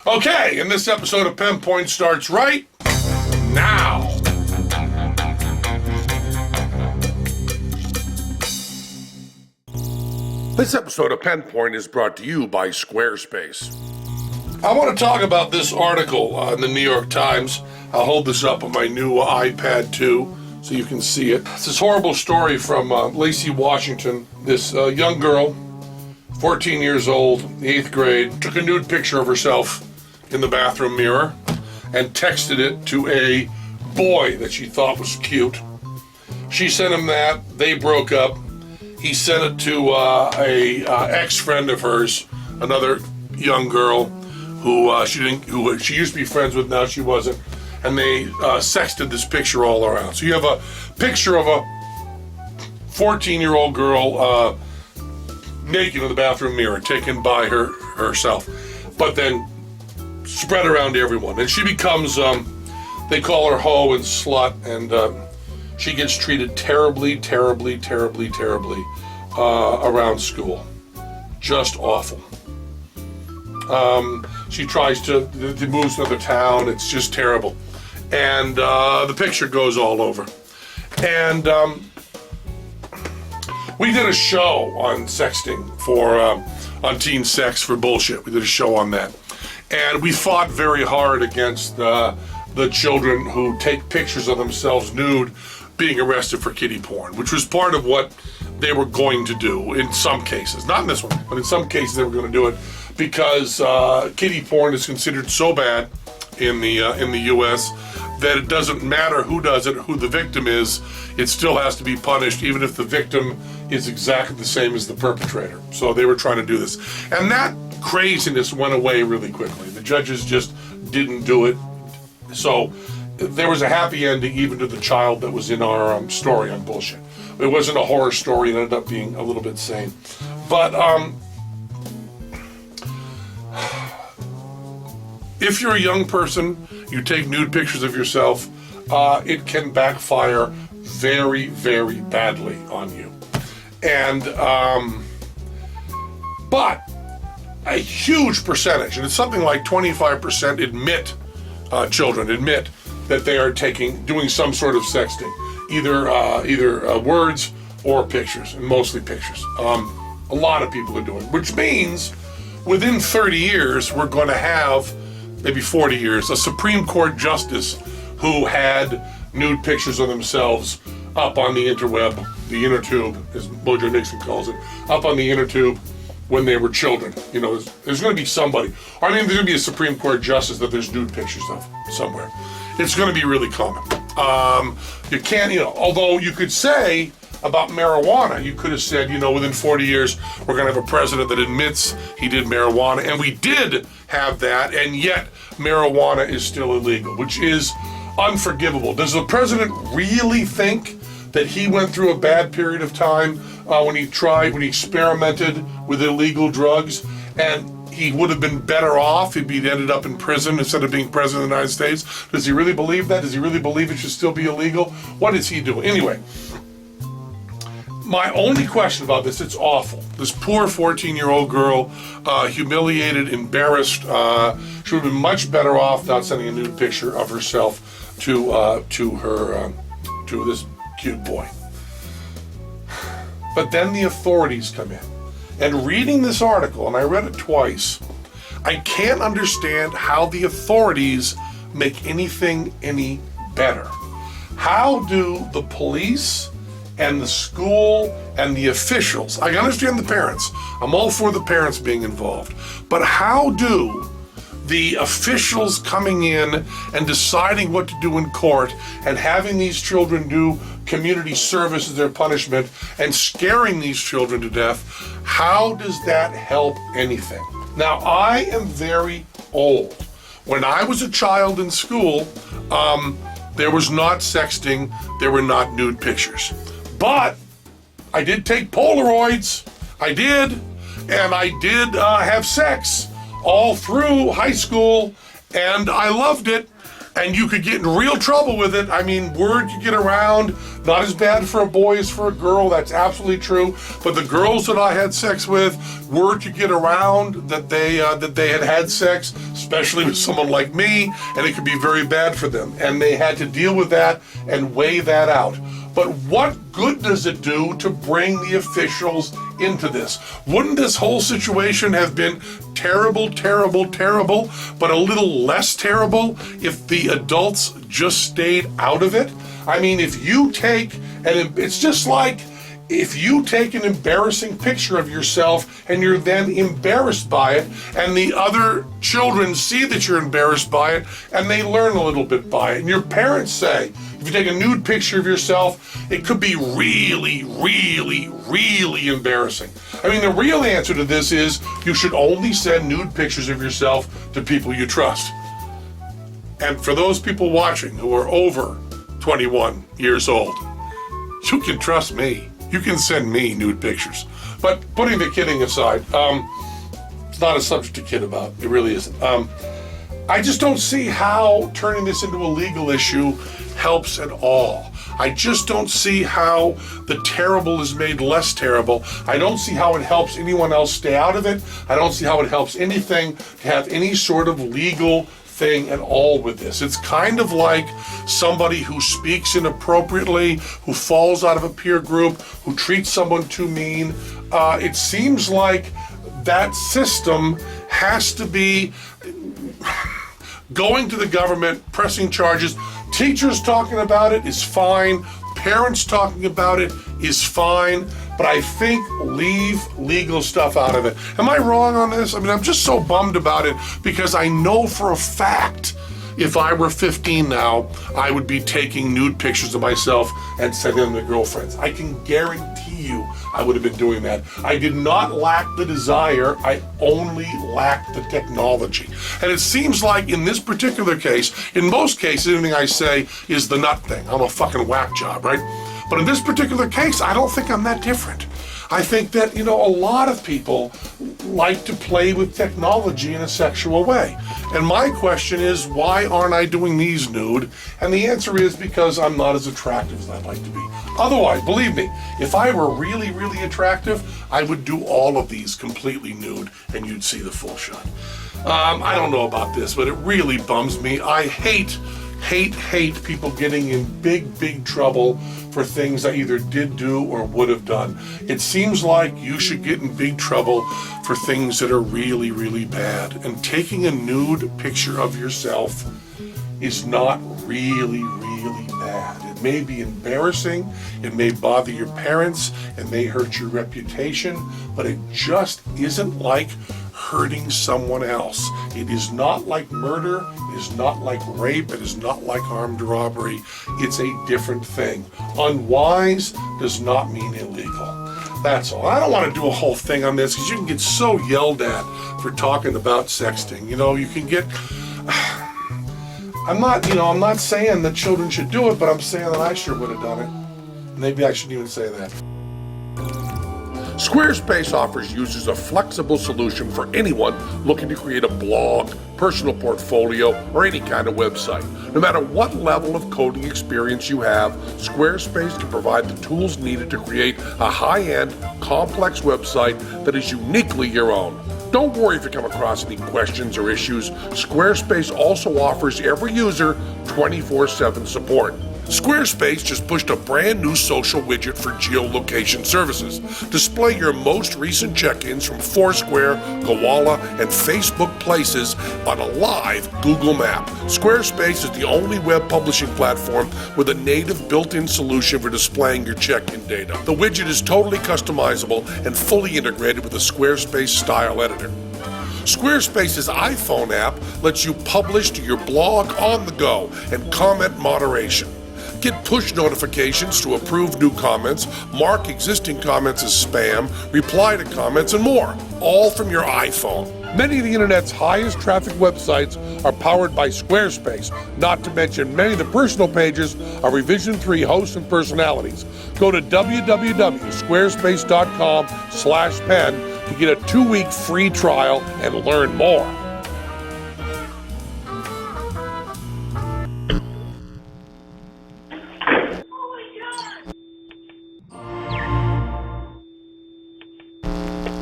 Okay, and this episode of Penn Point starts right now. This episode of Penn Point is brought to you by Squarespace. I want to talk about this article in the New York Times. I'll hold this up on my new iPad too, so you can see it. It's this horrible story from Lacey, Washington. This young girl, 14 years old, 8th grade, took a nude picture of herself in the bathroom mirror and texted it to a boy that she thought was cute. She sent him that. They broke up. He sent it to a ex-friend of hers, another young girl who she used to be friends with, now she wasn't, and they sexted this picture all around. So you have a picture of a 14-year-old girl naked in the bathroom mirror, taken by herself, but then spread around to everyone. And she becomes, they call her hoe and slut, and she gets treated terribly around school. Just awful. She tries to move to another town. It's just terrible. And the picture goes all over. And we did a show on sexting on teen sex for bullshit. We did a show on that. And we fought very hard against the children who take pictures of themselves nude being arrested for kiddie porn, which was part of what they were going to do in some cases. Not in this one, but in some cases they were going to do it because kiddie porn is considered so bad in the U.S. that it doesn't matter who does it, who the victim is, it still has to be punished, even if the victim is exactly the same as the perpetrator. So they were trying to do this. And that craziness went away really quickly. The judges just didn't do it. So there was a happy ending even to the child that was in our story on bullshit. It wasn't a horror story. It ended up being a little bit sane. But if you're a young person, you take nude pictures of yourself, it can backfire very, very badly on you. And, but a huge percentage, and it's something like 25% children admit that they are doing some sort of sexting, either words or pictures, and mostly pictures. A lot of people are doing it, which means within 30 years, we're going to have, maybe 40 years, a Supreme Court justice who had nude pictures of themselves up on the interweb, the inner tube, as Mojo Nixon calls it, up on the inner tube when they were children. You know, there's going to be somebody, or there's going to be a Supreme Court justice that there's nude pictures of somewhere. It's going to be really common. You can't, although you could say about marijuana, you could have said, within 40 years, we're going to have a president that admits he did marijuana, and we did have that, and yet marijuana is still illegal, which is unforgivable. Does the president really think that he went through a bad period of time when he experimented with illegal drugs, and he would have been better off if he'd ended up in prison instead of being president of the United States? Does he really believe that? Does he really believe it should still be illegal? What is he doing? Anyway, my only question about this, it's awful. This poor 14-year-old girl, humiliated, embarrassed, she would have been much better off not sending a nude picture of herself to this cute boy. But then the authorities come in. And reading this article, and I read it twice, I can't understand how the authorities make anything any better. How do the police and the school and the officials, I understand the parents, I'm all for the parents being involved, but how do the officials coming in and deciding what to do in court and having these children do community service as their punishment and scaring these children to death, how does that help anything? Now, I am very old. When I was a child in school, there was not sexting, there were not nude pictures. But I did take Polaroids, I did, and I did have sex all through high school, and I loved it. And you could get in real trouble with it. I mean, word could get around, not as bad for a boy as for a girl, that's absolutely true. But the girls that I had sex with, word could get around that they had sex, especially with someone like me, and it could be very bad for them. And they had to deal with that and weigh that out. But what good does it do to bring the officials into this? Wouldn't this whole situation have been terrible, terrible, terrible, but a little less terrible if the adults just stayed out of it? I mean, if you take, and it's just like if you take an embarrassing picture of yourself and you're then embarrassed by it, and the other children see that you're embarrassed by it, and they learn a little bit by it, and your parents say, if you take a nude picture of yourself, it could be really, really, really embarrassing. I mean, the real answer to this is you should only send nude pictures of yourself to people you trust. And for those people watching who are over 21 years old, you can trust me. You can send me nude pictures. But putting the kidding aside, it's not a subject to kid about. It really isn't. I just don't see how turning this into a legal issue helps at all. I just don't see how the terrible is made less terrible. I don't see how it helps anyone else stay out of it. I don't see how it helps anything to have any sort of legal thing at all with this. It's kind of like somebody who speaks inappropriately, who falls out of a peer group, who treats someone too mean. It seems like that system has to be going to the government, pressing charges. Teachers talking about it is fine. Parents talking about it is fine. But I think leave legal stuff out of it. Am I wrong on this? I mean, I'm just so bummed about it because I know for a fact if I were 15 now, I would be taking nude pictures of myself and sending them to girlfriends. I can guarantee you I would have been doing that. I did not lack the desire, I only lacked the technology. And it seems like in this particular case, in most cases, anything I say is the nut thing. I'm a fucking whack job, right? But in this particular case, I don't think I'm that different. I think that, a lot of people like to play with technology in a sexual way. And my question is, why aren't I doing these nude? And the answer is because I'm not as attractive as I'd like to be. Otherwise, believe me, if I were really, really attractive, I would do all of these completely nude and you'd see the full shot. I don't know about this, but it really bums me. I hate people getting in big trouble for things I either did do or would have done. It seems like you should get in big trouble for things that are really, really bad. And taking a nude picture of yourself is not really, really bad. It may be embarrassing, it may bother your parents, it may hurt your reputation, but it just isn't like hurting someone else. It is not like murder, it is not like rape, it is not like armed robbery. It's a different thing. Unwise does not mean illegal. That's all. I don't want to do a whole thing on this because you can get so yelled at for talking about sexting. You can get... I'm not saying that children should do it, but I'm saying that I sure would have done it. Maybe I shouldn't even say that. Squarespace offers users a flexible solution for anyone looking to create a blog, personal portfolio, or any kind of website. No matter what level of coding experience you have, Squarespace can provide the tools needed to create a high-end, complex website that is uniquely your own. Don't worry if you come across any questions or issues. Squarespace also offers every user 24/7 support. Squarespace just pushed a brand new social widget for geolocation services. Display your most recent check-ins from Foursquare, Koala, and Facebook Places on a live Google map. Squarespace is the only web publishing platform with a native built-in solution for displaying your check-in data. The widget is totally customizable and fully integrated with the Squarespace style editor. Squarespace's iPhone app lets you publish to your blog on the go and comment moderation. Get push notifications to approve new comments, mark existing comments as spam, reply to comments, and more, all from your iPhone. Many of the internet's highest traffic websites are powered by Squarespace, not to mention many of the personal pages are Revision 3 hosts and personalities. Go to www.squarespace.com/pen to get a 2-week free trial and learn more.